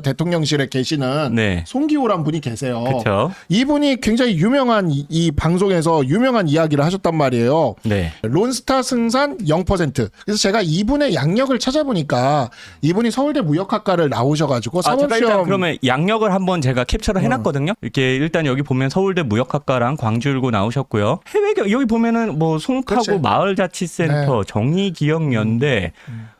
대통령실에 계시는 네. 송기호란 분이 계세요. 그렇죠. 이분이 굉장히 유명한 이 방송에서 유명한 이야기를 하셨단 말이에요. 네. 론스타 승산 0%. 그래서 제가 이분의 양력을 찾아보니까 이분이 서울대 무역학과를 나오셔가지고 제가 일단 사법시험 그러면 양력을 한번 제가 캡처를 해놨거든요. 이렇게 일단 여기 보면 서울대 무역학과랑 광주일고 나오셨고요. 해외 여기 보면은 뭐 송파구 그치. 마을자치센터, 정의기억연대,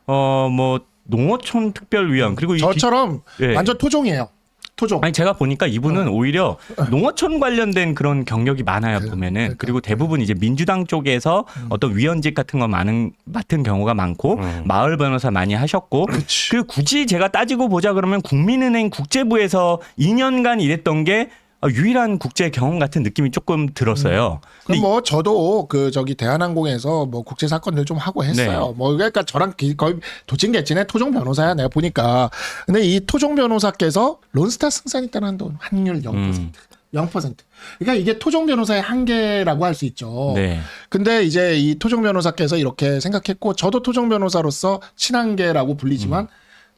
뭐 농어촌 특별위원 그리고 저처럼 예. 완전 토종이에요. 토종. 아니 제가 보니까 이분은 오히려 농어촌 관련된 그런 경력이 많아요 보면은. 그리고 대부분 이제 민주당 쪽에서 어떤 위원직 같은 거 맡은 경우가 많고 마을 변호사 많이 하셨고 그리고 굳이 제가 따지고 보자 그러면 국민은행 국제부에서 2년간 일했던 게 유일한 국제 경험 같은 느낌이 조금 들었어요. 그럼 뭐 저도 그 저기 대한항공에서 뭐 국제 사건들 좀 하고 했어요. 네. 뭐 그러니까 저랑 거의 도찐개찐의 토종 변호사야 내가 보니까. 근데 이 토종 변호사께서 론스타 승산이 따는 돈 환율 0%. 0%. 그러니까 이게 토종 변호사의 한계라고 할 수 있죠. 네. 근데 이제 이 토종 변호사께서 이렇게 생각했고 저도 토종 변호사로서 친한계라고 불리지만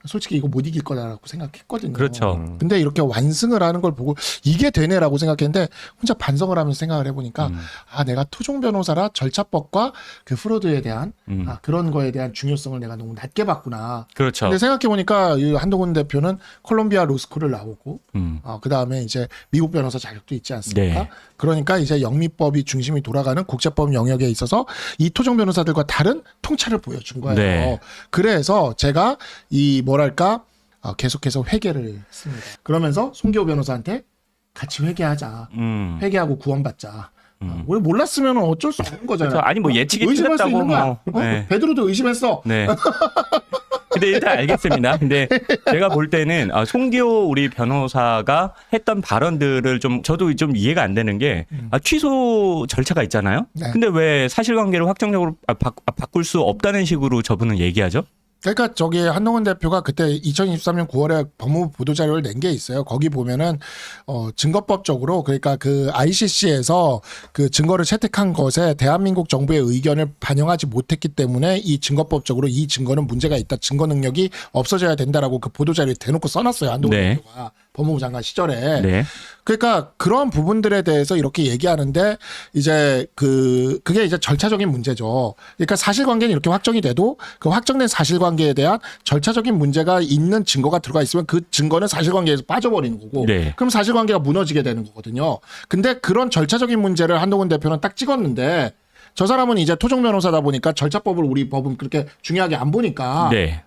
솔직히 이거 못 이길 거다라고 생각했거든요. 그렇죠. 근데 이렇게 완승을 하는 걸 보고 이게 되네라고 생각했는데 혼자 반성을 하면서 생각을 해보니까 내가 토종 변호사라 절차법과 그 프로드에 대한 그런 거에 대한 중요성을 내가 너무 낮게 봤구나. 그렇죠. 근데 생각해보니까 이 한동훈 대표는 콜롬비아 로스쿨을 나오고 그 다음에 이제 미국 변호사 자격도 있지 않습니까? 네. 그러니까 이제 영미법이 중심이 돌아가는 국제법 영역에 있어서 이 토종 변호사들과 다른 통찰을 보여준 거예요. 네. 그래서 제가 이 뭐랄까 계속해서 회개를 했습니다. 그러면서 송기호 변호사한테 같이 회개하자. 회개하고 구원받자. 우리 몰랐으면 어쩔 수 없는 거잖아요. 그렇죠. 아니 뭐 예측이 의심할 수 틀렸다고 있는 거야. 뭐. 네. 베드로도 의심했어. 네. 근데 일단 알겠습니다. 근데 제가 볼 때는 송기호 우리 변호사가 했던 발언들을 저도 좀 이해가 안 되는 게 취소 절차가 있잖아요. 네. 근데 왜 사실관계를 확정적으로 바꿀 수 없다는 식으로 저분은 얘기하죠? 그러니까 저기 한동훈 대표가 그때 2023년 9월에 법무부 보도자료를 낸 게 있어요. 거기 보면은 증거법적으로 그러니까 그 ICC에서 그 증거를 채택한 것에 대한민국 정부의 의견을 반영하지 못했기 때문에 이 증거법적으로 이 증거는 문제가 있다. 증거 능력이 없어져야 된다라고 그 보도자료에 대놓고 써놨어요. 한동훈 네. 대표가 법무부 장관 시절에. 네. 그러니까 그런 부분들에 대해서 이렇게 얘기하는데 이제 그게 이제 절차적인 문제죠. 그러니까 사실관계는 이렇게 확정이 돼도 그 확정된 사실관계에 대한 절차적인 문제가 있는 증거가 들어가 있으면 그 증거는 사실관계에서 빠져버리는 거고 네. 그럼 사실관계가 무너지게 되는 거거든요. 근데 그런 절차적인 문제를 한동훈 대표는 딱 찍었는데 저 사람은 이제 토종 변호사다 보니까 절차법을 우리 법은 그렇게 중요하게 안 보니까 네.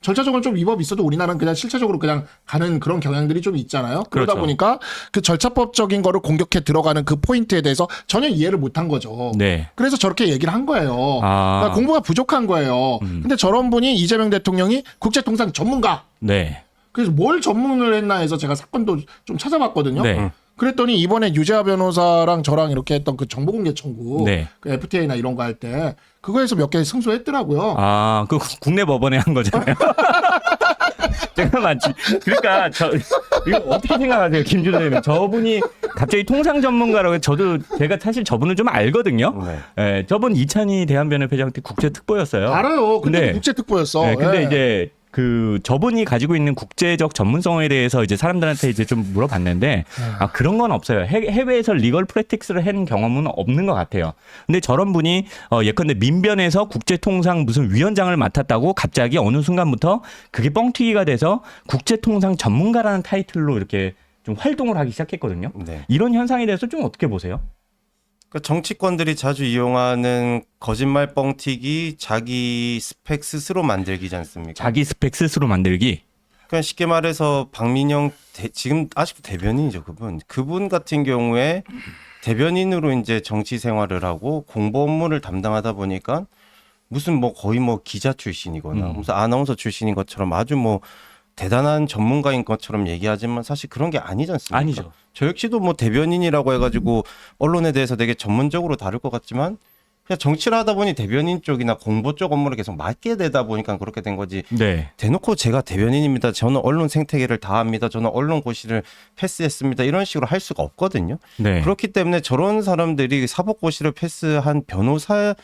절차적으로 좀 위법이 있어도 우리나라는 그냥 실체적으로 그냥 가는 그런 경향들이 좀 있잖아요. 그러다 그렇죠. 보니까 그 절차법적인 거를 공격해 들어가는 그 포인트에 대해서 전혀 이해를 못한 거죠. 네. 그래서 저렇게 얘기를 한 거예요. 그러니까 공부가 부족한 거예요. 근데 저런 분이 이재명 대통령이 국제통상 전문가. 네. 그래서 뭘 전문을 했나 해서 제가 사건도 좀 찾아봤거든요. 네. 그랬더니 이번에 유재하 변호사랑 저랑 이렇게 했던 그 정보공개 청구, 네. 그 FTA나 이런 거 할 때 그거에서 몇 개 승소했더라고요. 그 국내 법원에 한 거잖아요. 잠깐만. 그러니까 이거 어떻게 생각하세요, 김준호 대표님? 저분이 갑자기 통상 전문가라고 제가 사실 저분을 좀 알거든요. 네. 예, 저분 이찬희 대한변협회장 때 국제특보였어요. 알아요. 근데 국제특보였어. 네, 근데 예. 이제 저분이 가지고 있는 국제적 전문성에 대해서 이제 사람들한테 이제 좀 물어봤는데 그런 건 없어요. 해외에서 리걸 프랙틱스를 한 경험은 없는 것 같아요. 근데 저런 분이 예컨대 민변에서 국제통상 무슨 위원장을 맡았다고 갑자기 어느 순간부터 그게 뻥튀기가 돼서 국제통상 전문가라는 타이틀로 이렇게 좀 활동을 하기 시작했거든요. 네. 이런 현상에 대해서 좀 어떻게 보세요? 그러니까 정치권들이 자주 이용하는 거짓말 뻥튀기 자기 스펙 스스로 만들기지 않습니까? 자기 스펙 스스로 만들기. 그냥 쉽게 말해서 박민영 지금 아직도 대변인이죠. 그분 같은 경우에 대변인으로 이제 정치 생활을 하고 공보 업무를 담당하다 보니까 무슨 뭐 거의 뭐 기자 출신이거나 무슨 아나운서 출신인 것처럼 아주 뭐 대단한 전문가인 것처럼 얘기하지만 사실 그런 게 아니지 않습니까? 아니죠. 저 역시도 뭐 대변인이라고 해가지고 언론에 대해서 되게 전문적으로 다룰 것 같지만 그냥 정치를 하다 보니 대변인 쪽이나 공보 쪽 업무를 계속 맡게 되다 보니까 그렇게 된 거지. 네. 대놓고 제가 대변인입니다. 저는 언론 생태계를 다 합니다. 저는 언론 고시를 패스했습니다. 이런 식으로 할 수가 없거든요. 네. 그렇기 때문에 저런 사람들이 사법고시를 패스한 변호사일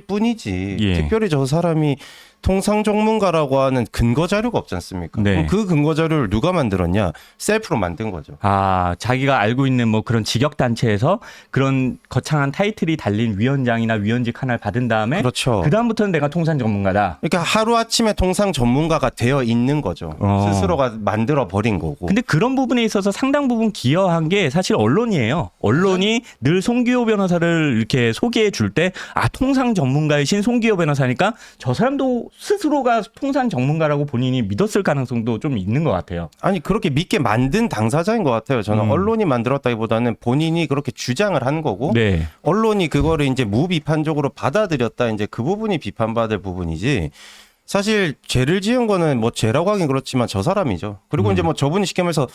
뿐이지 예. 특별히 저 사람이 통상 전문가라고 하는 근거 자료가 없지 않습니까? 네. 그럼 그 근거 자료를 누가 만들었냐? 셀프로 만든 거죠. 아, 자기가 알고 있는 뭐 그런 직역 단체에서 그런 거창한 타이틀이 달린 위원장이나 위원직 하나를 받은 다음에 그렇죠. 그다음부터는 내가 통상 전문가다. 그러니까 하루아침에 통상 전문가가 되어 있는 거죠. 스스로가 만들어 버린 거고. 근데 그런 부분에 있어서 상당 부분 기여한 게 사실 언론이에요. 언론이 늘 송기호 변호사를 이렇게 소개해 줄 때 아, 통상 전문가이신 송기호 변호사니까 저 사람도 스스로가 통상 전문가라고 본인이 믿었을 가능성도 좀 있는 것 같아요. 아니 그렇게 믿게 만든 당사자인 것 같아요. 저는 언론이 만들었다기보다는 본인이 그렇게 주장을 한 거고 네. 언론이 그거를 이제 무비판적으로 받아들였다. 이제 그 부분이 비판받을 부분이지. 사실 죄를 지은 거는 뭐 죄라고 하긴 그렇지만 저 사람이죠. 그리고 이제 뭐 저분이 쉽게 말해서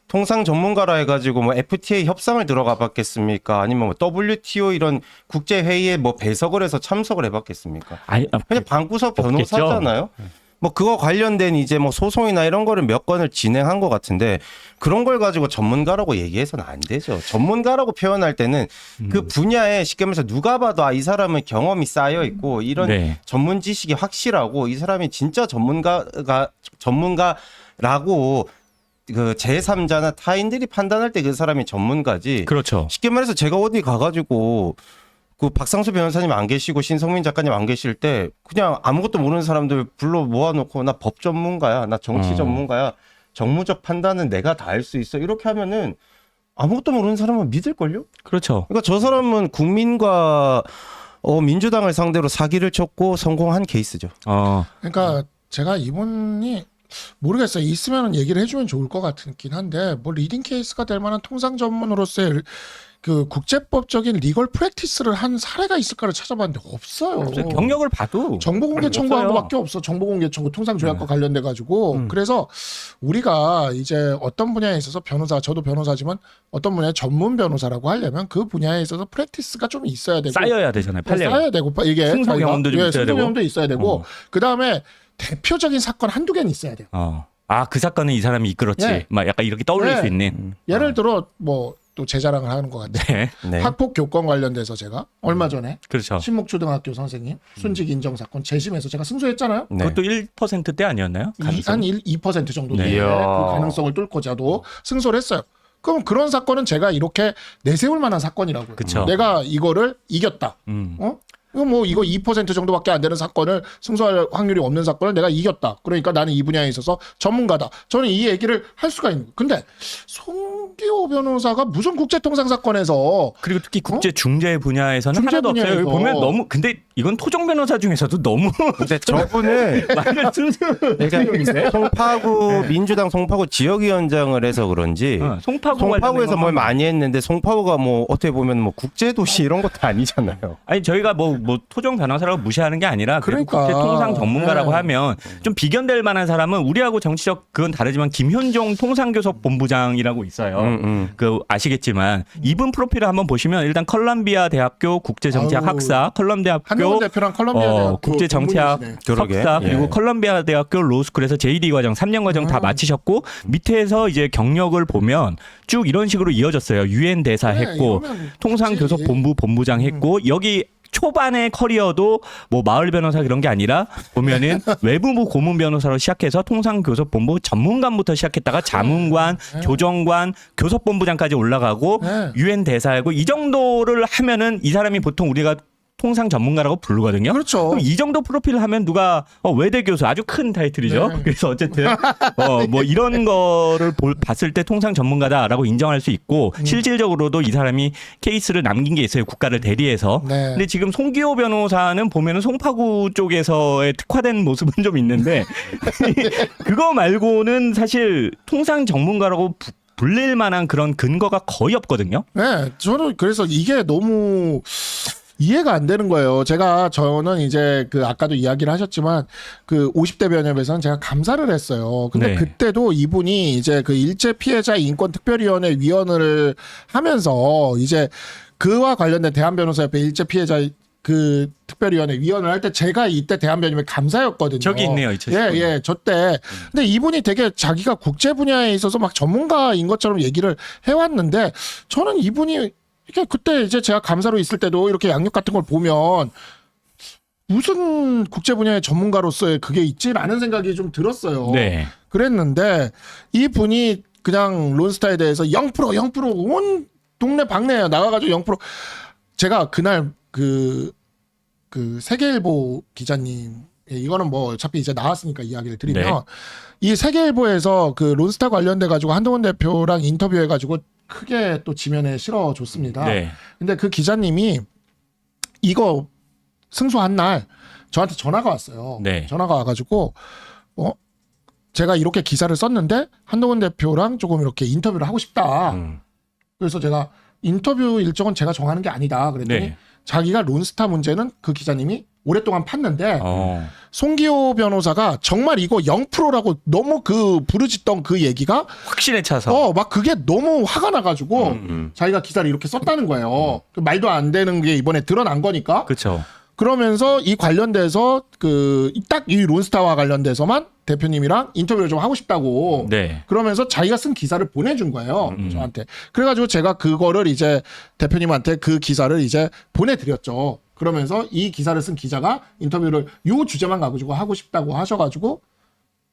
통상 전문가라 해가지고 뭐 FTA 협상을 들어가 봤겠습니까? 아니면 뭐 WTO 이런 국제 회의에 뭐 배석을 해서 참석을 해봤겠습니까? 아니, 그냥 방구석 없겠죠. 변호사잖아요. 뭐 그거 관련된 이제 뭐 소송이나 이런 거를 몇 건을 진행한 것 같은데 그런 걸 가지고 전문가라고 얘기해서는 안 되죠. 전문가라고 표현할 때는 그 분야에 쉽게 말해서 누가 봐도 아, 이 사람은 경험이 쌓여 있고 이런 네. 전문 지식이 확실하고 이 사람이 진짜 전문가라고 그 제3자나 타인들이 판단할 때 그 사람이 전문가지. 그렇죠. 쉽게 말해서 제가 어디 가가지고 그 박상수 변호사님 안 계시고 신성민 작가님 안 계실 때 그냥 아무것도 모르는 사람들 불러 모아놓고 나 법 전문가야, 나 정치 전문가야, 정무적 판단은 내가 다 할 수 있어 이렇게 하면은 아무것도 모르는 사람은 믿을걸요? 그렇죠. 그러니까 저 사람은 국민과 민주당을 상대로 사기를 쳤고 성공한 케이스죠. 그러니까 제가 이분이 모르겠어요. 있으면 얘기를 해주면 좋을 것 같긴 한데 뭐 리딩 케이스가 될 만한 통상 전문으로서의 그 국제법적인 리걸 프랙티스를 한 사례가 있을까를 찾아봤는데 없어요. 경력을 봐도 정보공개 청구한 없어요. 것밖에 없어. 정보공개 청구 통상조약과 관련돼 가지고 그래서 우리가 이제 어떤 분야에 있어서 변호사, 저도 변호사지만 어떤 분야의 전문 변호사라고 하려면 그 분야에 있어서 프랙티스가 좀 있어야 되고 쌓여야 되잖아요. 판례가. 쌓여야 되고 이게 승소 자기가, 경험도 좀 있어야 승소 되고. 경험도 있어야 되고 그 다음에 대표적인 사건 한두 개는 있어야 돼요. 아, 그 사건은 이 사람이 이끌었지. 네. 막 약간 이렇게 떠올릴 네. 수 있는. 예를 들어 뭐 또 제 자랑을 하는 것 같아요. 네. 네. 학폭 교권 관련돼서 제가 얼마 전에 그렇죠. 신목초등학교 선생님 순직 인정 사건 재심에서 제가 승소했잖아요. 네. 그것도 1%대 아니었나요? 한 2% 정도 네. 되는데 이야. 그 가능성을 뚫고자도 승소를 했어요. 그럼 그런 사건은 제가 이렇게 내세울 만한 사건이라고요. 그쵸. 내가 이거를 이겼다. 이거 2% 정도밖에 안 되는 사건을 승소할 확률이 없는 사건을 내가 이겼다. 그러니까 나는 이 분야에 있어서 전문가다. 저는 이 얘기를 할 수가 있는 거예요. 근데 송기호 변호사가 무슨 국제통상 사건에서 그리고 특히 국제 중재 분야에서는 중재 하나도 없어요. 분야에서. 여기 보면 너무 근데 이건 토종 변호사 중에서도 너무 근데 저분을 말을 그러니까 송파구 민주당 송파구 지역위원장을 해서 그런지 송파구에서 뭘 많이 했는데 송파구가 뭐 어떻게 보면 뭐 국제도시 이런 것도 아니잖아요. 아니 저희가 뭐 토종 변호사라고 무시하는 게 아니라 그러니까. 국제 통상 전문가라고 네. 하면 좀 비견될 만한 사람은 우리하고 정치적 그건 다르지만 김현종 통상교섭 본부장이라고 있어요. 그 아시겠지만 이분 프로필을 한번 보시면 일단 컬럼비아 대학교 국제정치학 아우. 학사, 컬럼비아 한동훈 대학교 대표랑 컬럼비아 대학교 국제정치학 전문의시네. 그러게. 석사 그리고 예. 컬럼비아 대학교 로스쿨에서 JD 과정 3년 과정 다 마치셨고 밑에서 이제 경력을 보면 쭉 이런 식으로 이어졌어요. 유엔 대사 네, 했고 이러면 통상교섭 그치. 본부 본부장 했고 여기 초반의 커리어도 뭐 마을 변호사 그런 게 아니라 보면은 외부부 고문 변호사로 시작해서 통상교섭본부 전문관부터 시작했다가 자문관, 교정관, 교섭본부장까지 올라가고 네. 유엔 대사하고 이 정도를 하면은 이 사람이 보통 우리가 통상 전문가라고 부르거든요. 그렇죠. 그럼 이 정도 프로필을 하면 누가 외대 교수 아주 큰 타이틀이죠. 네. 그래서 어쨌든 뭐 이런 거를 봤을 때 통상 전문가다라고 인정할 수 있고 실질적으로도 이 사람이 케이스를 남긴 게 있어요. 국가를 대리해서. 네. 근데 지금 송기호 변호사는 보면은 송파구 쪽에서의 특화된 모습은 좀 있는데 그거 말고는 사실 통상 전문가라고 불릴 만한 그런 근거가 거의 없거든요. 네, 저는 그래서 이게 너무 이해가 안 되는 거예요. 저는 이제 그 아까도 이야기를 하셨지만 그 50대 변협에서는 제가 감사를 했어요. 근데 네. 그때도 이분이 이제 그 일제 피해자 인권 특별위원회 위원을 하면서 이제 그와 관련된 대한변호사협회 일제 피해자 그 특별위원회 위원을 할 때 제가 이때 대한변협의 감사였거든요. 저기 있네요, 2019 년. 예, 저 때. 근데 이분이 되게 자기가 국제 분야에 있어서 막 전문가인 것처럼 얘기를 해왔는데 저는 이분이 이게 그때 이제 제가 감사로 있을 때도 이렇게 양력 같은 걸 보면 무슨 국제 분야의 전문가로서의 그게 있지라는 생각이 좀 들었어요. 네. 그랬는데 이 분이 그냥 론스타에 대해서 0% 온 동네 방네에 나가가지고 0% 제가 그날 그 세계일보 기자님 이거는 뭐 어차피 이제 나왔으니까 이야기를 드리면 네. 이 세계일보에서 그 론스타 관련돼 가지고 한동훈 대표랑 인터뷰해 가지고 크게 또 지면에 실어줬습니다. 네. 근데 그 기자님이 이거 승소한 날 저한테 전화가 왔어요. 네. 전화가 와가지고 제가 이렇게 기사를 썼는데 한동훈 대표랑 조금 이렇게 인터뷰를 하고 싶다. 그래서 제가 인터뷰 일정은 제가 정하는 게 아니다. 그랬더니 네. 자기가 론스타 문제는 그 기자님이 오랫동안 팠는데 송기호 변호사가 정말 이거 0%라고 너무 그 부르짖던 그 얘기가 확신에 차서. 막 그게 너무 화가 나가지고 자기가 기사를 이렇게 썼다는 거예요. 그 말도 안 되는 게 이번에 드러난 거니까. 그렇죠. 그러면서 이 관련돼서 그 딱 이 론스타와 관련돼서만 대표님이랑 인터뷰를 좀 하고 싶다고. 네. 그러면서 자기가 쓴 기사를 보내준 거예요. 저한테. 그래가지고 제가 그거를 이제 대표님한테 그 기사를 이제 보내드렸죠. 그러면서 이 기사를 쓴 기자가 인터뷰를 요 주제만 가지고 하고 싶다고 하셔가지고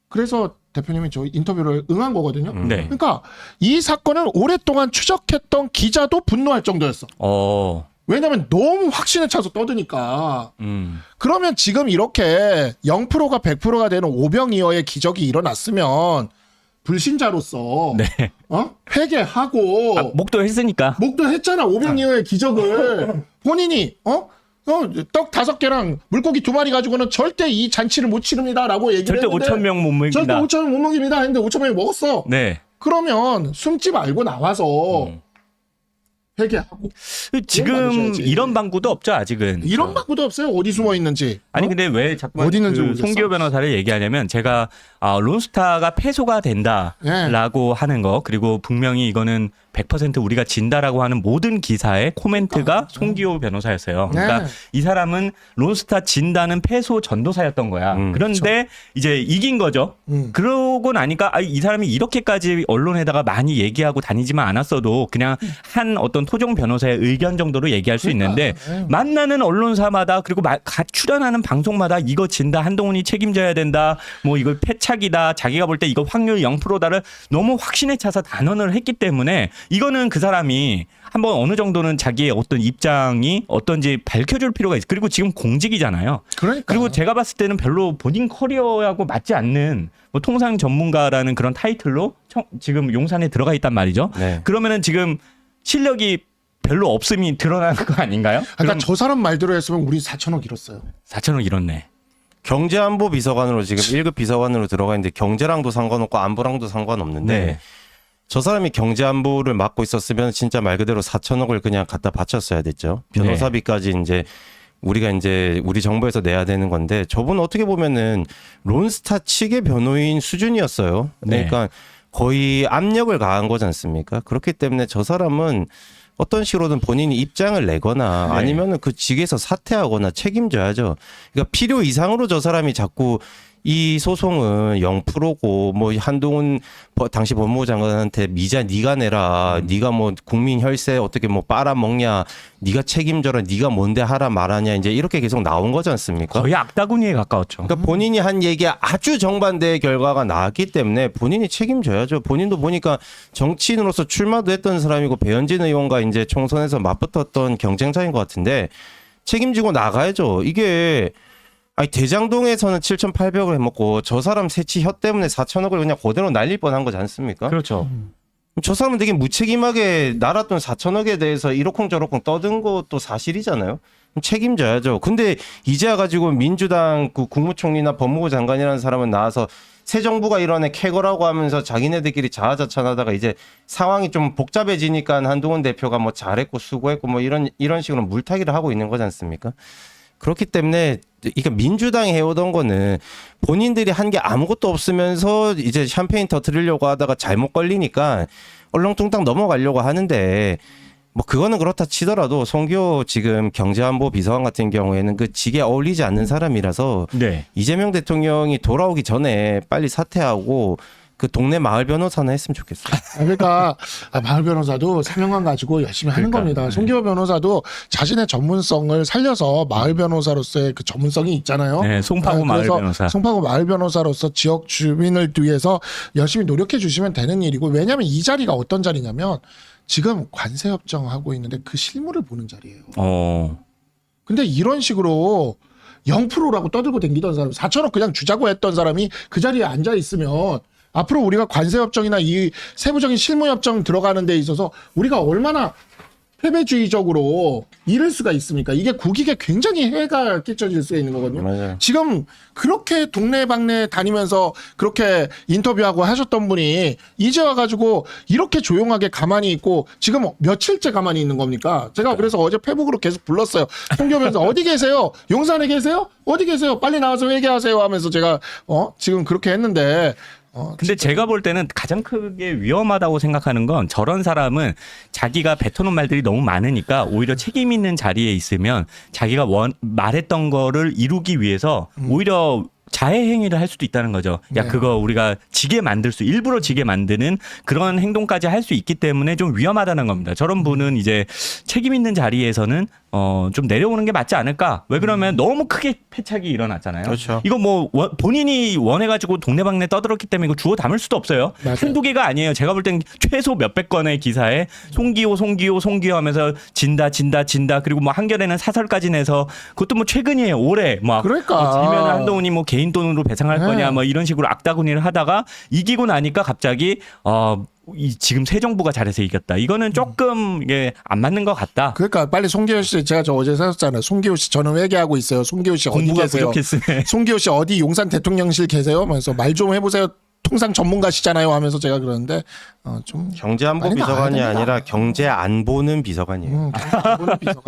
그래서 대표님이 저 인터뷰를 응한 거거든요. 네. 그러니까 이 사건을 오랫동안 추적했던 기자도 분노할 정도였어. 왜냐면 너무 확신에 차서 떠드니까. 그러면 지금 이렇게 0%가 100%가 되는 오병이어의 기적이 일어났으면 불신자로서 네. 회개하고 목도했으니까. 목도했잖아. 오병이어의 기적을 본인이 떡 5개랑 물고기 2마리 가지고는 절대 이 잔치를 못 치릅니다라고 얘기를 절대 했는데 5,000명 못 먹입니다. 절대 5,000명 못 먹입니다 했는데 5,000명이 먹었어. 네. 그러면 숨지 말고 나와서 회개하고 지금 받으셔야지. 이런 방구도 없죠, 아직은. 이런 방구도 없어요. 어디 숨어 있는지. 아니 근데 왜 자꾸 어디 있는지 그 모르겠어. 송기호 변호사를 얘기하냐면 제가 론스타가 패소가 된다라고 하는 거 그리고 분명히 이거는 100% 우리가 진다라고 하는 모든 기사의 코멘트가 송기호 변호사였어요. 그러니까 네. 이 사람은 론스타 진다는 패소 전도사였던 거야. 그런데 이제 이긴 거죠. 그러고 나니까 이 사람이 이렇게까지 언론에다가 많이 얘기하고 다니지만 않았어도 그냥 한 어떤 토종 변호사의 의견 정도로 얘기할 수 있는데 만나는 언론사마다 그리고 출연하는 방송마다 이거 진다 한동훈이 책임져야 된다 뭐 이거 패착이다 자기가 볼 때 이거 확률 0%다를 너무 확신에 차서 단언을 했기 때문에 이거는 그 사람이 한번 어느 정도는 자기의 어떤 입장이 어떤지 밝혀줄 필요가 있어. 그리고 지금 공직이잖아요. 그러니까. 그리고 제가 봤을 때는 별로 본인 커리어하고 맞지 않는 뭐 통상 전문가라는 그런 타이틀로 지금 용산에 들어가 있단 말이죠. 네. 그러면은 지금 실력이 별로 없음이 드러나는 거 아닌가요? 그러니까 저 사람 말대로 했으면 우리 4천억 잃었어요. 4천억 잃었네. 경제안보 비서관으로 지금 1급 비서관으로 들어가 있는데 경제랑도 상관없고 안보랑도 상관없는데 네. 저 사람이 경제안보를 맡고 있었으면 진짜 말 그대로 4천억을 그냥 갖다 바쳤어야 됐죠. 변호사비까지 이제 우리가 이제 우리 정부에서 내야 되는 건데 저분은 어떻게 보면은 론스타 측의 변호인 수준이었어요. 그러니까 거의 압력을 가한 거지 않습니까? 그렇기 때문에 저 사람은 어떤 식으로든 본인이 입장을 내거나 아니면은 그 직에서 사퇴하거나 책임져야죠. 그러니까 필요 이상으로 저 사람이 자꾸 이 소송은 0%고 뭐 한동훈 당시 법무부 장관한테 미자 네가 내라. 네가 뭐 국민 혈세 어떻게 뭐 빨아먹냐. 네가 책임져라. 네가 뭔데 하라 말하냐. 이제 이렇게 계속 나온 거지 않습니까? 거의 악다구니에 가까웠죠. 그러니까 본인이 한 얘기가 아주 정반대의 결과가 나왔기 때문에 본인이 책임져야죠. 본인도 보니까 정치인으로서 출마도 했던 사람이고 배현진 의원과 이제 총선에서 맞붙었던 경쟁자인 것 같은데 책임지고 나가야죠. 이게 아니 대장동에서는 7,800을 해먹고 저 사람 새치 혀 때문에 4천억을 그냥 그대로 날릴 뻔한 거지 않습니까? 그렇죠. 저 사람은 되게 무책임하게 날았던 4천억에 대해서 이러쿵저러쿵 떠든 것도 사실이잖아요. 책임져야죠. 근데 이제야 가지고 민주당 그 국무총리나 법무부 장관이라는 사람은 나와서 새 정부가 이러네 캐거라고 하면서 자기네들끼리 자아자찬하다가 이제 상황이 좀 복잡해지니까 한동훈 대표가 뭐 잘했고 수고했고 뭐 이런 식으로 물타기를 하고 있는 거지 않습니까? 그렇기 때문에 그러니까 민주당이 해오던 거는 본인들이 한 게 아무것도 없으면서 이제 샴페인 터뜨리려고 하다가 잘못 걸리니까 얼렁뚱땅 넘어가려고 하는데 뭐 그거는 그렇다 치더라도 송기호 지금 경제안보 비서관 같은 경우에는 그 직에 어울리지 않는 사람이라서 네. 이재명 대통령이 돌아오기 전에 빨리 사퇴하고 그 동네 마을 변호사나 했으면 좋겠어요. 그러니까 마을 변호사도 사명감 가지고 열심히 하는 그러니까, 겁니다. 송기호 변호사도 자신의 전문성을 살려서 마을 변호사로서의 그 전문성이 있잖아요. 네, 송파구 마을 그래서 변호사. 송파구 마을 변호사로서 지역 주민을 위해서 열심히 노력해 주시면 되는 일이고, 왜냐하면 이 자리가 어떤 자리냐면 지금 관세 협정하고 있는데 그 실무를 보는 자리예요. 근데 이런 식으로 0%라고 떠들고 댕기던 사람, 4천억 그냥 주자고 했던 사람이 그 자리에 앉아 있으면 앞으로 우리가 관세협정이나 이 세부적인 실무협정 들어가는 데 있어서 우리가 얼마나 패배주의적으로 이럴 수가 있습니까? 이게 국익에 굉장히 해가 끼쳐질 수가 있는 거거든요. 맞아요. 지금 그렇게 동네방네 다니면서 그렇게 인터뷰하고 하셨던 분이 이제 와가지고 이렇게 조용하게 가만히 있고 지금 며칠째 가만히 있는 겁니까? 제가 그래서 어제 페북으로 계속 불렀어요. 송기호 변호사 어디 계세요? 용산에 계세요? 어디 계세요? 빨리 나와서 회개하세요 하면서 제가 지금 그렇게 했는데 근데 제가 볼 때는 가장 크게 위험하다고 생각하는 건 저런 사람은 자기가 뱉어놓은 말들이 너무 많으니까 오히려 책임 있는 자리에 있으면 자기가 말했던 거를 이루기 위해서 오히려 자해 행위를 할 수도 있다는 거죠. 야, 네. 그거 우리가 지게 일부러 지게 만드는 그런 행동까지 할 수 있기 때문에 좀 위험하다는 겁니다. 저런 분은 이제 책임 있는 자리에서는 좀 내려오는 게 맞지 않을까? 왜 그러면 너무 크게 패착이 일어났잖아요. 그렇죠. 이거 뭐 본인이 원해가지고 동네방네 떠들었기 때문에 이거 주워 담을 수도 없어요. 맞아요. 한두 개가 아니에요. 제가 볼 땐 최소 몇백 건의 기사에 송기호 하면서 진다 그리고 뭐 한겨레는 사설까지 내서 그것도 뭐 최근이에요. 올해 막 그러니까. 지면 한동훈이 뭐 개인 돈으로 배상할 네. 거냐 뭐 이런 식으로 악다구니를 하다가 이기고 나니까 갑자기 지금 새 정부가 잘해서 이겼다. 이거는 조금 이게 안 맞는 것 같다. 그러니까 빨리 송기호 씨, 제가 저 어제 사셨잖아요. 송기호 씨 저는 회개하고 있어요. 송기호 씨 어디 공부가 계세요? 부족했으네. 송기호 씨 어디 용산 대통령실 계세요? 하면서 말 좀 해보세요. 통상 전문가시잖아요. 하면서 제가 그러는데 좀 경제안보 많이 나와야 비서관이 됩니다. 아니라 경제 안 보는 비서관이에요. 경제 안 보는 비서관.